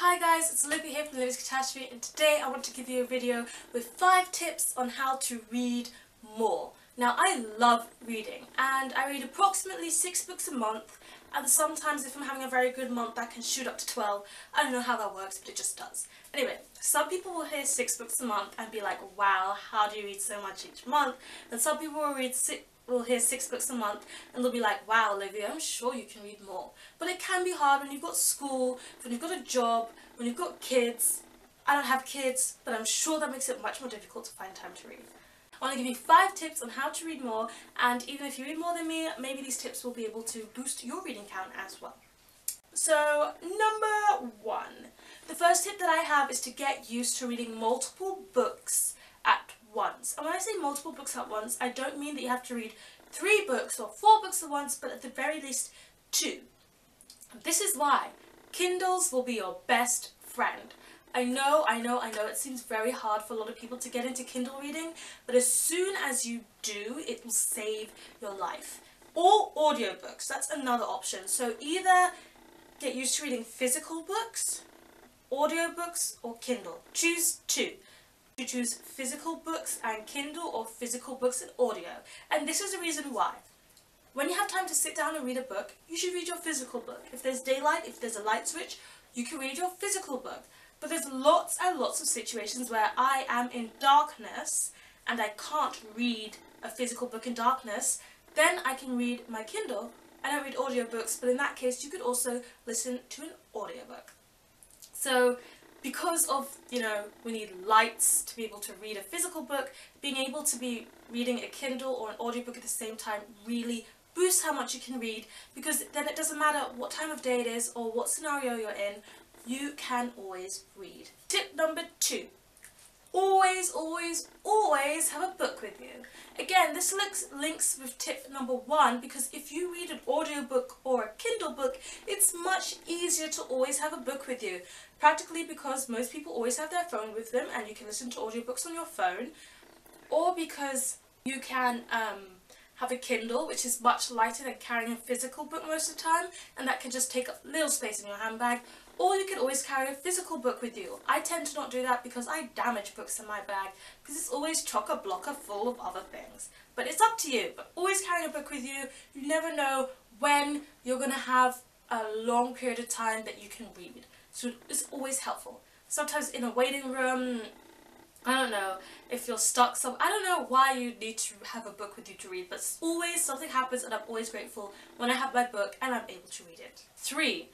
Hi guys, it's Olivia here from Olivia's Catastrophe, and today I want to give you a video with 5 tips on how to read more. Now, I love reading, and I read approximately 6 books a month, and sometimes if I'm having a very good month that can shoot up to 12. I don't know how that works, but it just does. Anyway, some people will hear 6 books a month and be like, wow, how do you read so much each month? And some people will hear 6 books a month and they'll be like, wow, Olivia, I'm sure you can read more. But it can be hard when you've got school, when you've got a job, when you've got kids. I don't have kids, but I'm sure that makes it much more difficult to find time to read. I want to give you 5 tips on how to read more, and even if you read more than me, maybe these tips will be able to boost your reading count as well. So, number 1. The first tip that I have is to get used to reading multiple books at once. And when I say multiple books at once, I don't mean that you have to read 3 books or 4 books at once, but at the very least 2. This is why Kindles will be your best friend. I know, it seems very hard for a lot of people to get into Kindle reading, but as soon as you do, it will save your life. Or audiobooks, that's another option. So either get used to reading physical books, audiobooks, or Kindle. Choose 2. You choose physical books and Kindle, or physical books and audio. And this is the reason why. When you have time to sit down and read a book, you should read your physical book. If there's daylight, if there's a light switch, you can read your physical book. But there's lots and lots of situations where I am in darkness and I can't read a physical book in darkness. Then I can read my Kindle. I don't read audiobooks, but in that case you could also listen to an audiobook. So because of, we need lights to be able to read a physical book, being able to be reading a Kindle or an audiobook at the same time really boosts how much you can read, because then it doesn't matter what time of day it is or what scenario you're in, you can always read. Tip number 2. Always, always, always have a book with you. Again, this links with tip number 1, because if you read an audiobook or a Kindle book, it's much easier to always have a book with you. Practically because most people always have their phone with them and you can listen to audiobooks on your phone, or because you can have a Kindle, which is much lighter than carrying a physical book most of the time, and that can just take up little space in your handbag. Or you can always carry a physical book with you. I tend to not do that because I damage books in my bag, because it's always chock-a-block full of other things. But it's up to you. But always carry a book with you. You never know when you're going to have a long period of time that you can read. So it's always helpful. Sometimes in a waiting room, I don't know, if you're stuck I don't know why you need to have a book with you to read, but always something happens and I'm always grateful when I have my book and I'm able to read it. 3.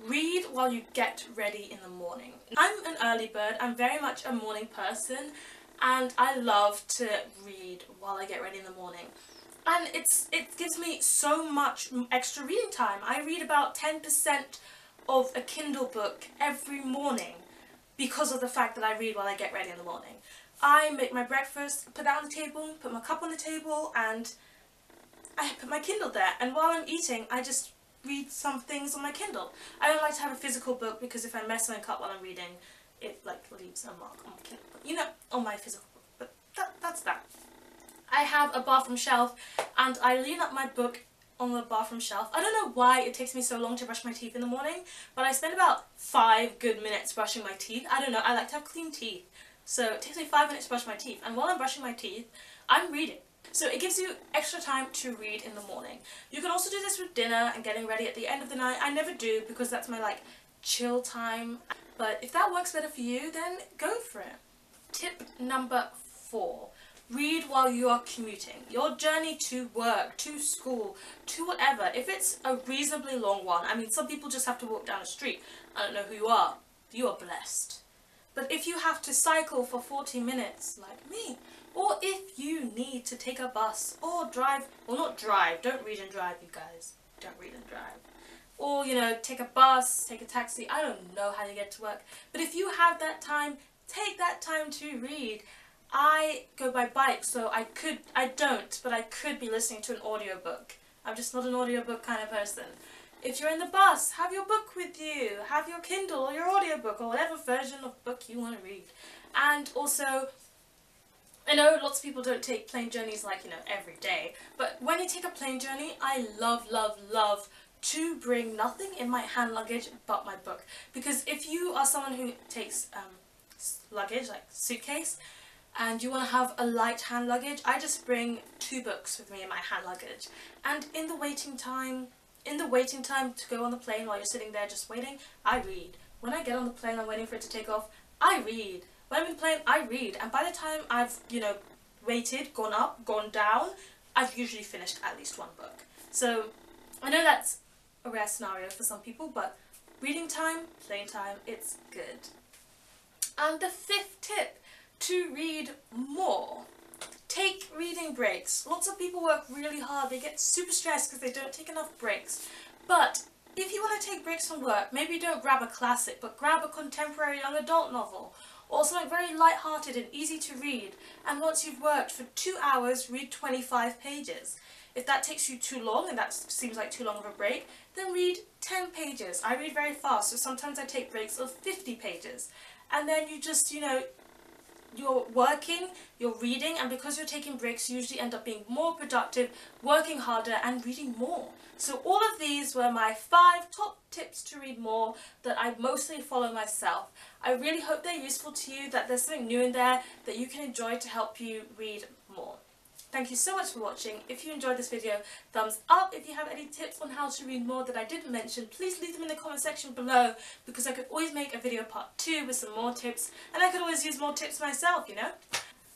Read while you get ready in the morning. I'm an early bird, I'm very much a morning person, and I love to read while I get ready in the morning. And it gives me so much extra reading time. I read about 10% of a Kindle book every morning because of the fact that I read while I get ready in the morning. I make my breakfast, put that on the table, put my cup on the table, and I put my Kindle there. And while I'm eating, I just read some things on my Kindle. I don't like to have a physical book because if I mess my cup while I'm reading, it leaves a mark on my Kindle. On my physical book. But that's that. I have a bathroom shelf and I lean up my book on the bathroom shelf. I don't know why it takes me so long to brush my teeth in the morning, but I spend about 5 good minutes brushing my teeth. I don't know, I like to have clean teeth. So it takes me 5 minutes to brush my teeth, and while I'm brushing my teeth, I'm reading. So it gives you extra time to read in the morning. You can also do this with dinner and getting ready at the end of the night. I never do because that's my chill time. But if that works better for you, then go for it. Tip number 4. Read while you are commuting. Your journey to work, to school, to whatever. If it's a reasonably long one, I mean, some people just have to walk down the street. I don't know who you are. You are blessed. But if you have to cycle for 40 minutes, like me, or if you need to take a bus or drive, well, not drive, don't read and drive, you guys. Don't read and drive. Or, take a bus, take a taxi. I don't know how to get to work. But if you have that time, take that time to read. I go by bike, so I don't, but I could be listening to an audiobook. I'm just not an audiobook kind of person. If you're in the bus, have your book with you. Have your Kindle or your audiobook or whatever version of book you want to read. And also, I know lots of people don't take plane journeys every day, but when you take a plane journey, I love, love, love to bring nothing in my hand luggage but my book. Because if you are someone who takes luggage, like suitcase, and you want to have a light hand luggage, I just bring 2 books with me in my hand luggage. And in the waiting time to go on the plane, while you're sitting there just waiting, I read. When I get on the plane, I'm waiting for it to take off, I read. When I'm in the plane, I read. And by the time I've, waited, gone up, gone down, I've usually finished at least 1 book. So I know that's a rare scenario for some people, but reading time, playing time, it's good. And the 5th tip, to read more. Take reading breaks. Lots of people work really hard, they get super stressed because they don't take enough breaks. But if you want to take breaks from work, maybe don't grab a classic, but grab a contemporary young adult novel, or something very light-hearted and easy to read. And once you've worked for 2 hours, read 25 pages. If that takes you too long, and that seems like too long of a break, then read 10 pages. I read very fast, so sometimes I take breaks of 50 pages. And then you just, you're working, you're reading, and because you're taking breaks, you usually end up being more productive, working harder, and reading more. So all of these were my 5 top tips to read more that I mostly follow myself. I really hope they're useful to you, that there's something new in there that you can enjoy to help you read more. Thank you so much for watching. If you enjoyed this video, thumbs up. If you have any tips on how to read more that I didn't mention, please leave them in the comment section below, because I could always make a video part 2 with some more tips, and I could always use more tips myself,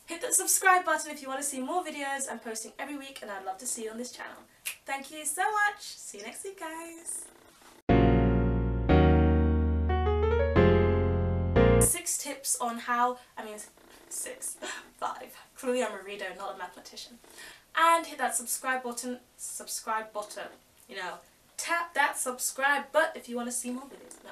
Hit that subscribe button if you want to see more videos. I'm posting every week and I'd love to see you on this channel. Thank you so much. See you next week, guys. 6 tips on how, 5. Clearly I'm a reader, not a mathematician. And hit that subscribe button, tap that subscribe button if you want to see more videos. No.